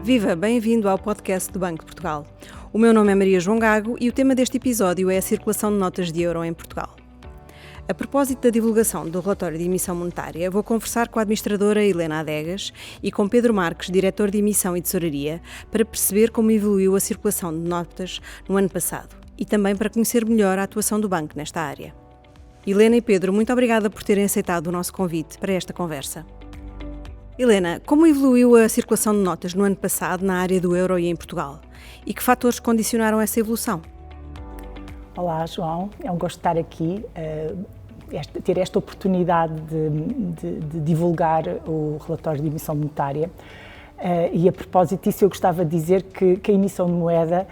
Viva, bem-vindo ao podcast do Banco de Portugal. O meu nome é Maria João Gago e o tema deste episódio é a circulação de notas de euro em Portugal. A propósito da divulgação do relatório de emissão monetária, vou conversar com a administradora Helena Adegas e com Pedro Marques, diretor de emissão e tesouraria, para perceber como evoluiu a circulação de notas no ano passado e também para conhecer melhor a atuação do banco nesta área. Helena e Pedro, muito obrigada por terem aceitado o nosso convite para esta conversa. Helena, como evoluiu a circulação de notas no ano passado na área do euro e em Portugal? E que fatores condicionaram essa evolução? Olá, João. É um gosto estar aqui, ter esta oportunidade de divulgar o relatório de emissão monetária. E a propósito disso, eu gostava de dizer que a emissão de moeda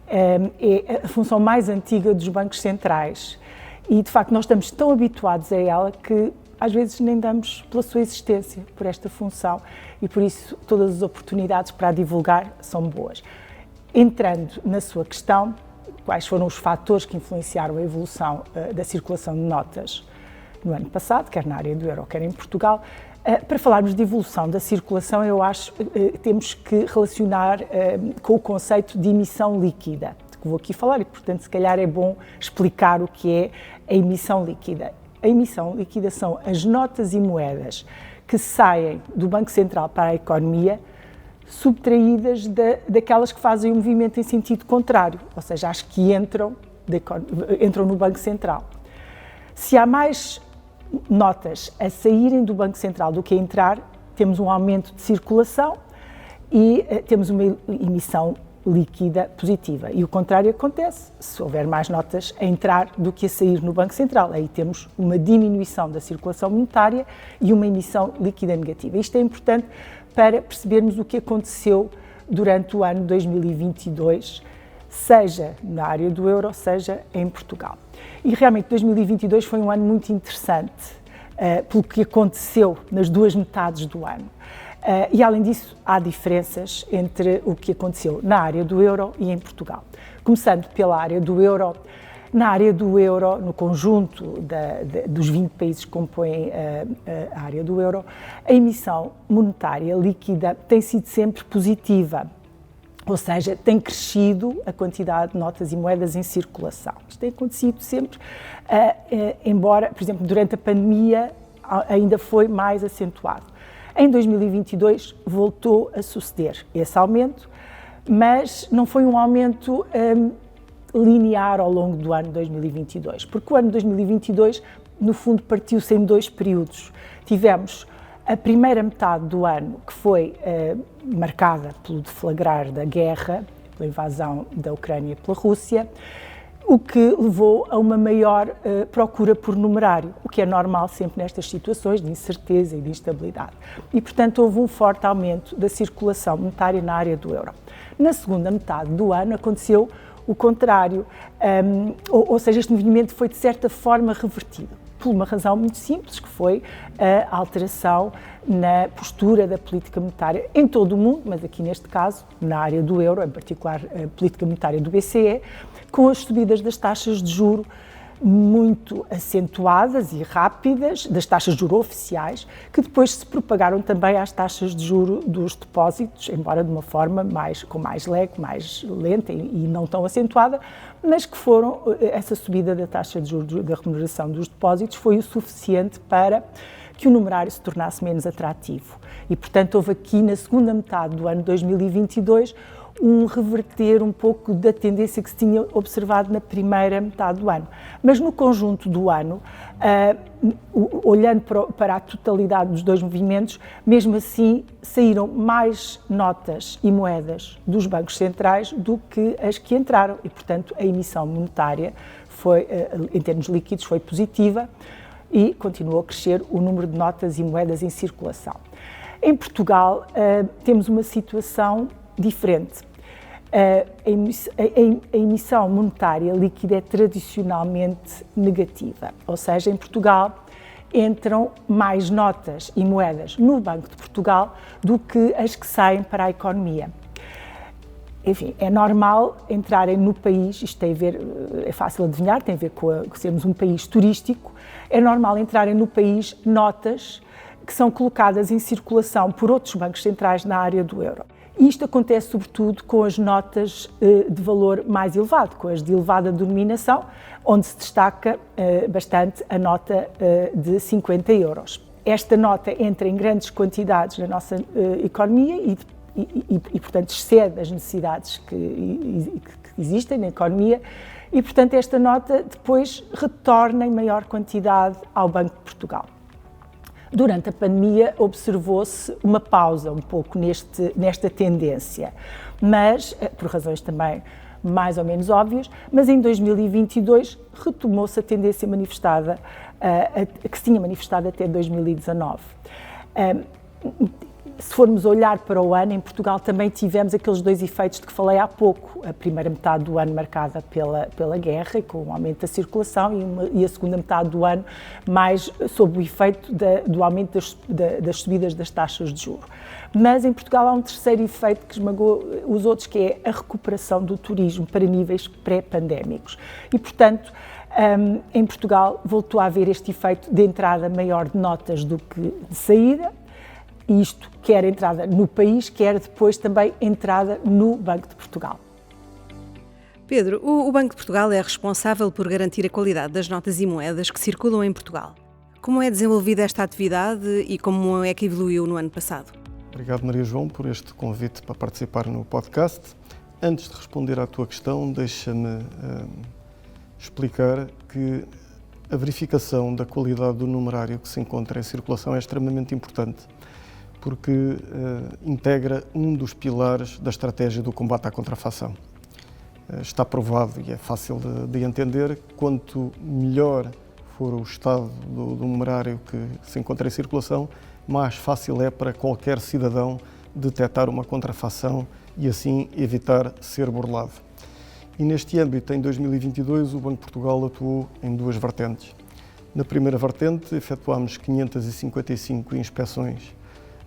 é a função mais antiga dos bancos centrais. E, de facto, nós estamos tão habituados a ela que às vezes nem damos pela sua existência, por esta função, e por isso todas as oportunidades para a divulgar são boas. Entrando na sua questão, quais foram os fatores que influenciaram a evolução da circulação de notas no ano passado, quer na área do euro, quer em Portugal. Para falarmos de evolução da circulação, eu acho que temos que relacionar com o conceito de emissão líquida, que vou aqui falar, e portanto se calhar é bom explicar o que é a emissão líquida. A emissão líquida são as notas e moedas que saem do Banco Central para a economia, subtraídas daquelas que fazem um movimento em sentido contrário, ou seja, as que entram no Banco Central. Se há mais notas a saírem do Banco Central do que a entrar, temos um aumento de circulação e temos uma emissão líquida positiva. E o contrário acontece se houver mais notas a entrar do que a sair no Banco Central. Aí temos uma diminuição da circulação monetária e uma emissão líquida negativa. Isto é importante para percebermos o que aconteceu durante o ano 2022, seja na área do euro, seja em Portugal. E realmente 2022 foi um ano muito interessante pelo que aconteceu nas duas metades do ano. E, além disso, há diferenças entre o que aconteceu na área do euro e em Portugal. Começando pela área do euro, na área do euro, no conjunto dos 20 países que compõem a área do euro, a emissão monetária líquida tem sido sempre positiva, ou seja, tem crescido a quantidade de notas e moedas em circulação. Isto tem acontecido sempre, embora, por exemplo, durante a pandemia ainda foi mais acentuado. Em 2022 voltou a suceder esse aumento, mas não foi um aumento linear ao longo do ano 2022, porque o ano 2022, no fundo, partiu-se em dois períodos. Tivemos a primeira metade do ano, que foi marcada pelo deflagrar da guerra, pela invasão da Ucrânia pela Rússia, o que levou a uma maior procura por numerário, o que é normal sempre nestas situações de incerteza e de instabilidade. E, portanto, houve um forte aumento da circulação monetária na área do euro. Na segunda metade do ano aconteceu o contrário, ou seja, este movimento foi de certa forma revertido, por uma razão muito simples, que foi a alteração na postura da política monetária em todo o mundo, mas aqui neste caso, na área do euro, em particular a política monetária do BCE, com as subidas das taxas de juro muito acentuadas e rápidas, das taxas de juro oficiais, que depois se propagaram também às taxas de juro dos depósitos, embora de uma forma com mais lag, mais lenta e não tão acentuada, mas que essa subida da taxa de juros da remuneração dos depósitos foi o suficiente para que o numerário se tornasse menos atrativo. E, portanto, houve aqui na segunda metade do ano 2022 um reverter um pouco da tendência que se tinha observado na primeira metade do ano. Mas no conjunto do ano, olhando para a totalidade dos dois movimentos, mesmo assim saíram mais notas e moedas dos bancos centrais do que as que entraram e, portanto, a emissão monetária foi, em termos líquidos, foi positiva e continuou a crescer o número de notas e moedas em circulação. Em Portugal, temos uma situação diferente. A emissão monetária líquida é tradicionalmente negativa, ou seja, em Portugal entram mais notas e moedas no Banco de Portugal do que as que saem para a economia. Enfim, é normal entrarem no país, isto tem a ver, é fácil adivinhar, tem a ver com sermos um país turístico, é normal entrarem no país notas que são colocadas em circulação por outros bancos centrais na área do euro. Isto acontece sobretudo com as notas de valor mais elevado, com as de elevada denominação, onde se destaca bastante a nota de 50 euros. Esta nota entra em grandes quantidades na nossa economia e, portanto, excede as necessidades que existem na economia e, portanto, esta nota depois retorna em maior quantidade ao Banco de Portugal. Durante a pandemia observou-se uma pausa um pouco nesta tendência, mas, por razões também mais ou menos óbvias, mas em 2022 retomou-se a tendência manifestada, que se tinha manifestado até 2019. Se formos olhar para o ano, em Portugal também tivemos aqueles dois efeitos de que falei há pouco. A primeira metade do ano marcada pela guerra, com o aumento da circulação, e a segunda metade do ano mais sob o efeito do aumento das subidas das taxas de juros. Mas em Portugal há um terceiro efeito que esmagou os outros, que é a recuperação do turismo para níveis pré-pandémicos. E, portanto, em Portugal voltou a haver este efeito de entrada maior de notas do que de saída, isto quer entrada no país, quer depois também entrada no Banco de Portugal. Pedro, o Banco de Portugal é responsável por garantir a qualidade das notas e moedas que circulam em Portugal. Como é desenvolvida esta atividade e como é que evoluiu no ano passado? Obrigado, Maria João, por este convite para participar no podcast. Antes de responder à tua questão, deixa-me explicar que a verificação da qualidade do numerário que se encontra em circulação é extremamente importante, porque integra um dos pilares da estratégia do combate à contrafação. Está provado e é fácil de entender, quanto melhor for o estado do numerário que se encontra em circulação, mais fácil é para qualquer cidadão detectar uma contrafação e assim evitar ser burlado. E neste âmbito, em 2022, o Banco de Portugal atuou em duas vertentes. Na primeira vertente, efetuámos 555 inspeções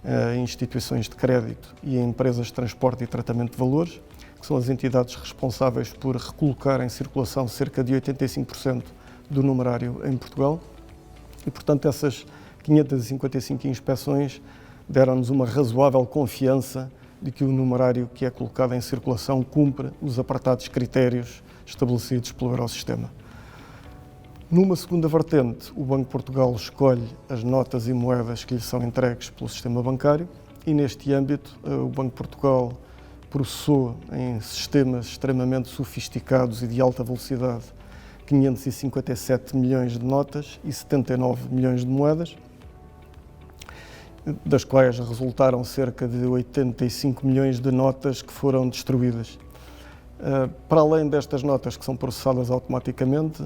a instituições de crédito e a empresas de transporte e tratamento de valores, que são as entidades responsáveis por recolocar em circulação cerca de 85% do numerário em Portugal. E, portanto, essas 555 inspeções deram-nos uma razoável confiança de que o numerário que é colocado em circulação cumpre os apertados critérios estabelecidos pelo Eurosistema. Numa segunda vertente, o Banco de Portugal escolhe as notas e moedas que lhe são entregues pelo sistema bancário e, neste âmbito, o Banco de Portugal processou em sistemas extremamente sofisticados e de alta velocidade 557 milhões de notas e 79 milhões de moedas, das quais resultaram cerca de 85 milhões de notas que foram destruídas. Para além destas notas que são processadas automaticamente,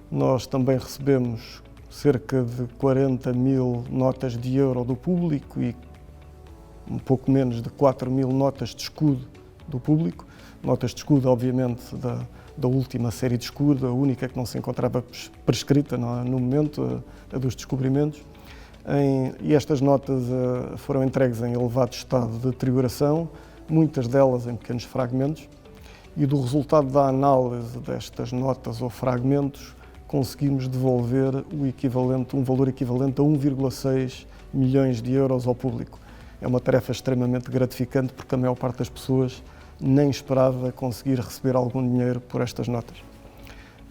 nós também recebemos cerca de 40 mil notas de euro do público e um pouco menos de 4 mil notas de escudo do público. Notas de escudo, obviamente, da última série de escudo, a única que não se encontrava prescrita no momento, a dos descobrimentos. E estas notas foram entregues em elevado estado de deterioração, muitas delas em pequenos fragmentos, e do resultado da análise destas notas ou fragmentos, conseguimos devolver um valor equivalente a 1,6 milhões de euros ao público. É uma tarefa extremamente gratificante porque a maior parte das pessoas nem esperava conseguir receber algum dinheiro por estas notas.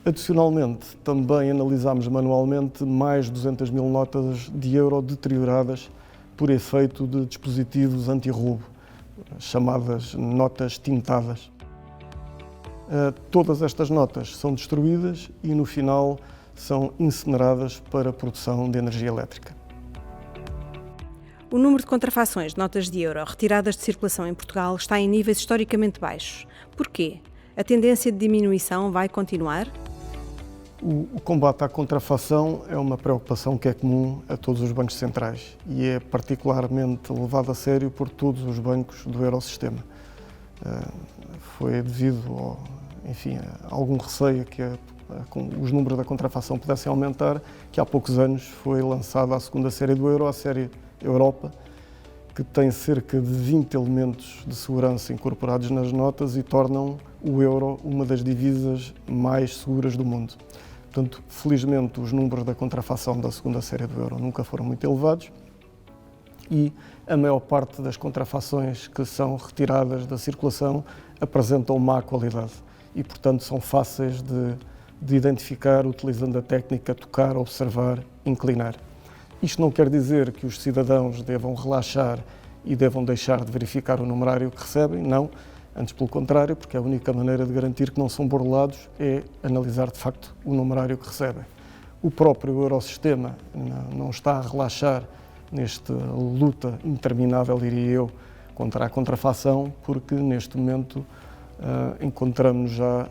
Adicionalmente, também analisámos manualmente mais de 200 mil notas de euro deterioradas por efeito de dispositivos anti-roubo, chamadas notas tintadas. Todas estas notas são destruídas e, no final, são incineradas para a produção de energia elétrica. O número de contrafações de notas de euro retiradas de circulação em Portugal está em níveis historicamente baixos. Porquê? A tendência de diminuição vai continuar? O combate à contrafação é uma preocupação que é comum a todos os bancos centrais e é particularmente levado a sério por todos os bancos do Eurosistema. Foi devido a algum receio que os números da contrafação pudessem aumentar, que há poucos anos foi lançada a segunda série do euro, a série Europa, que tem cerca de 20 elementos de segurança incorporados nas notas e tornam o euro uma das divisas mais seguras do mundo. Portanto, felizmente, os números da contrafação da segunda série do euro nunca foram muito elevados e a maior parte das contrafações que são retiradas da circulação apresentam má qualidade e, portanto, são fáceis de identificar utilizando a técnica tocar, observar, inclinar. Isto não quer dizer que os cidadãos devam relaxar e devam deixar de verificar o numerário que recebem, não, antes pelo contrário, porque a única maneira de garantir que não são burlados é analisar de facto o numerário que recebem. O próprio Eurosistema não está a relaxar nesta luta interminável, diria eu, contra a contrafação, porque neste momento encontramos já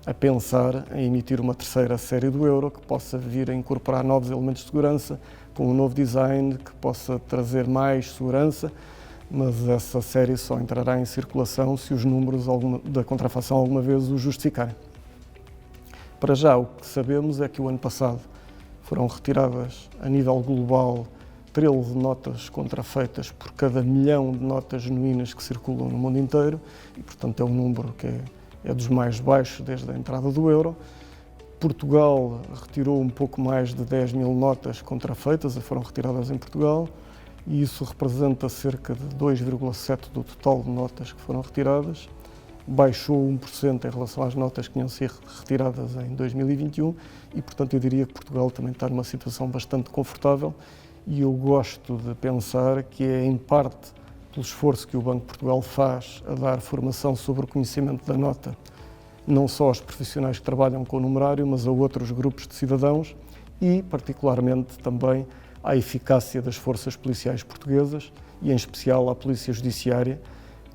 a pensar em emitir uma terceira série do euro que possa vir a incorporar novos elementos de segurança, com um novo design que possa trazer mais segurança, mas essa série só entrará em circulação se os números da contrafação alguma vez o justificarem. Para já, o que sabemos é que o ano passado foram retiradas a nível global 13 notas contrafeitas por cada milhão de notas genuínas que circulam no mundo inteiro e, portanto, é um número que é dos mais baixos desde a entrada do euro. Portugal retirou um pouco mais de 10 mil notas contrafeitas, foram retiradas em Portugal, e isso representa cerca de 2,7% do total de notas que foram retiradas. Baixou 1% em relação às notas que tinham sido retiradas em 2021 e, portanto, eu diria que Portugal também está numa situação bastante confortável e eu gosto de pensar que é, em parte, pelo esforço que o Banco de Portugal faz a dar formação sobre o conhecimento da nota, não só aos profissionais que trabalham com o numerário, mas a outros grupos de cidadãos e, particularmente, também à eficácia das forças policiais portuguesas e, em especial, à Polícia Judiciária,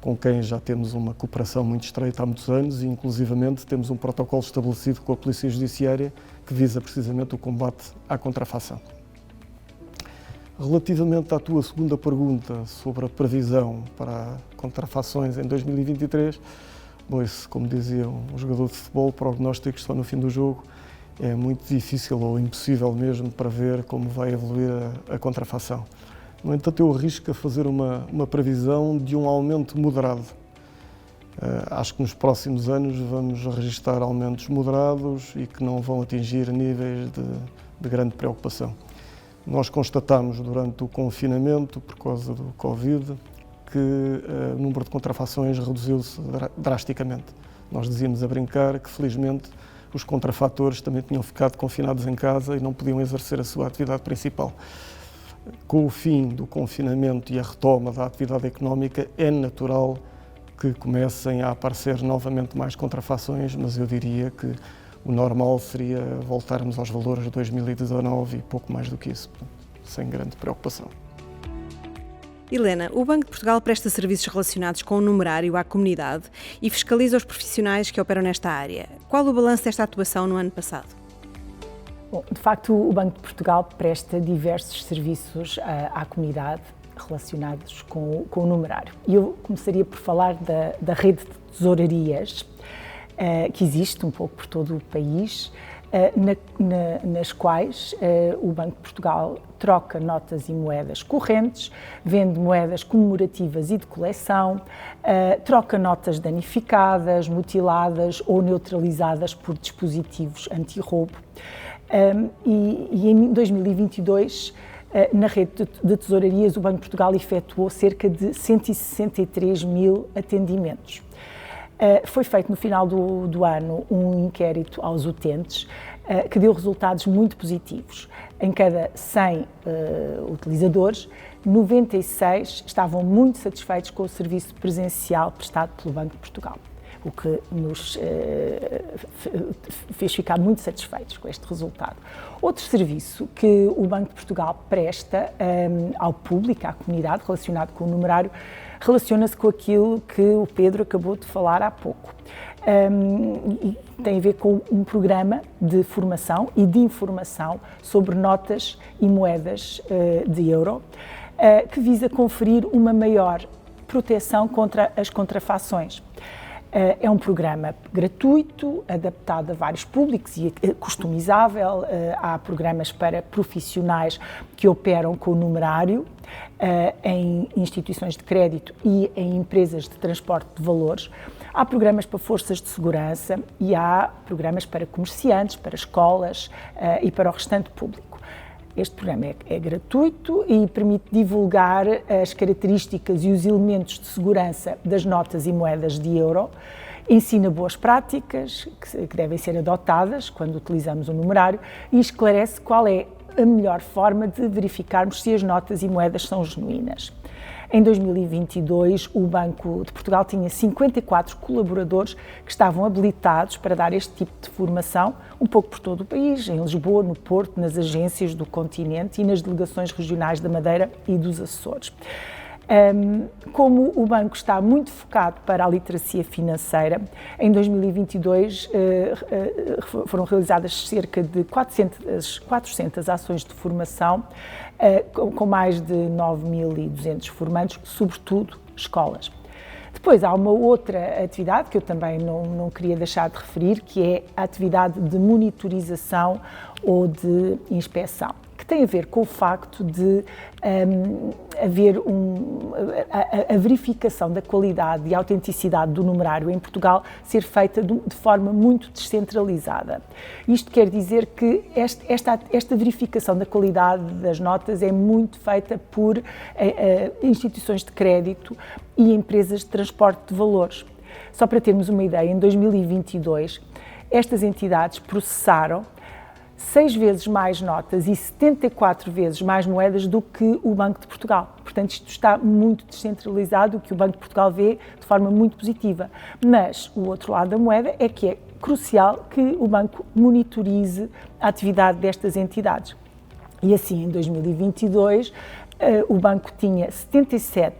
com quem já temos uma cooperação muito estreita há muitos anos e, inclusivamente, temos um protocolo estabelecido com a Polícia Judiciária que visa precisamente o combate à contrafação. Relativamente à tua segunda pergunta sobre a previsão para contrafações em 2023, pois, como dizia um jogador de futebol, prognósticos só no fim do jogo, é muito difícil ou impossível mesmo prever como vai evoluir a contrafação. No entanto, eu arrisco a fazer uma previsão de um aumento moderado. Acho que nos próximos anos vamos registrar aumentos moderados e que não vão atingir níveis de grande preocupação. Nós constatamos durante o confinamento, por causa do Covid, que o número de contrafações reduziu-se drasticamente. Nós dizíamos a brincar que, felizmente, os contrafatores também tinham ficado confinados em casa e não podiam exercer a sua atividade principal. Com o fim do confinamento e a retoma da atividade económica, é natural que comecem a aparecer novamente mais contrafações, mas eu diria que o normal seria voltarmos aos valores de 2019 e pouco mais do que isso, sem grande preocupação. Helena, o Banco de Portugal presta serviços relacionados com o numerário à comunidade e fiscaliza os profissionais que operam nesta área. Qual o balanço desta atuação no ano passado? Bom, de facto, o Banco de Portugal presta diversos serviços à comunidade relacionados com o numerário. E eu começaria por falar da rede de tesourarias que existe um pouco por todo o país, nas quais o Banco de Portugal troca notas e moedas correntes, vende moedas comemorativas e de coleção, troca notas danificadas, mutiladas ou neutralizadas por dispositivos anti-roubo. E em 2022, na rede de tesourarias, o Banco de Portugal efetuou cerca de 163 mil atendimentos. Foi feito no final do ano um inquérito aos utentes que deu resultados muito positivos. Em cada 100 utilizadores, 96 estavam muito satisfeitos com o serviço presencial prestado pelo Banco de Portugal, o que nos fez ficar muito satisfeitos com este resultado. Outro serviço que o Banco de Portugal presta ao público, à comunidade, relacionado com o numerário, relaciona-se com aquilo que o Pedro acabou de falar há pouco. E tem a ver com um programa de formação e de informação sobre notas e moedas de euro, que visa conferir uma maior proteção contra as contrafações. É um programa gratuito, adaptado a vários públicos e customizável. Há programas para profissionais que operam com o numerário em instituições de crédito e em empresas de transporte de valores. Há programas para forças de segurança e há programas para comerciantes, para escolas e para o restante público. Este programa é gratuito e permite divulgar as características e os elementos de segurança das notas e moedas de euro, ensina boas práticas que devem ser adotadas quando utilizamos o numerário e esclarece qual é a melhor forma de verificarmos se as notas e moedas são genuínas. Em 2022, o Banco de Portugal tinha 54 colaboradores que estavam habilitados para dar este tipo de formação, um pouco por todo o país, em Lisboa, no Porto, nas agências do continente e nas delegações regionais da Madeira e dos Açores. Como o banco está muito focado para a literacia financeira, em 2022 foram realizadas cerca de 400 ações de formação, com mais de 9.200 formandos, sobretudo escolas. Depois há uma outra atividade que eu também não queria deixar de referir, que é a atividade de monitorização ou de inspeção, que tem a ver com o facto de haver a verificação da qualidade e autenticidade do numerário em Portugal ser feita de forma muito descentralizada. Isto quer dizer que esta verificação da qualidade das notas é muito feita por instituições de crédito e empresas de transporte de valores. Só para termos uma ideia, em 2022, estas entidades processaram 6 vezes mais notas e 74 vezes mais moedas do que o Banco de Portugal. Portanto, isto está muito descentralizado, o que o Banco de Portugal vê de forma muito positiva. Mas o outro lado da moeda é que é crucial que o banco monitorize a atividade destas entidades. E assim, em 2022, o banco tinha 77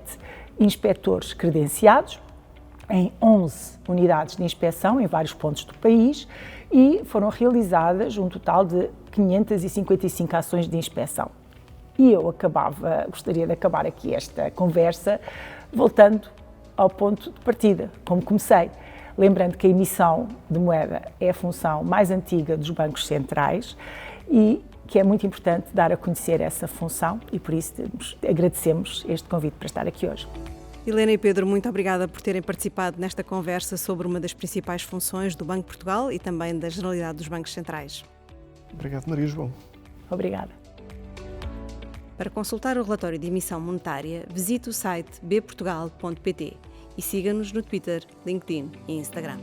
inspectores credenciados em 11 unidades de inspeção em vários pontos do país e foram realizadas um total de 555 ações de inspeção. E eu gostaria de acabar aqui esta conversa voltando ao ponto de partida, como comecei, lembrando que a emissão de moeda é a função mais antiga dos bancos centrais e que é muito importante dar a conhecer essa função e por isso agradecemos este convite para estar aqui hoje. Helena e Pedro, muito obrigada por terem participado nesta conversa sobre uma das principais funções do Banco de Portugal e também da Generalidade dos Bancos Centrais. Obrigado, Maria João. Obrigada. Para consultar o relatório de emissão monetária, visite o site bportugal.pt e siga-nos no Twitter, LinkedIn e Instagram.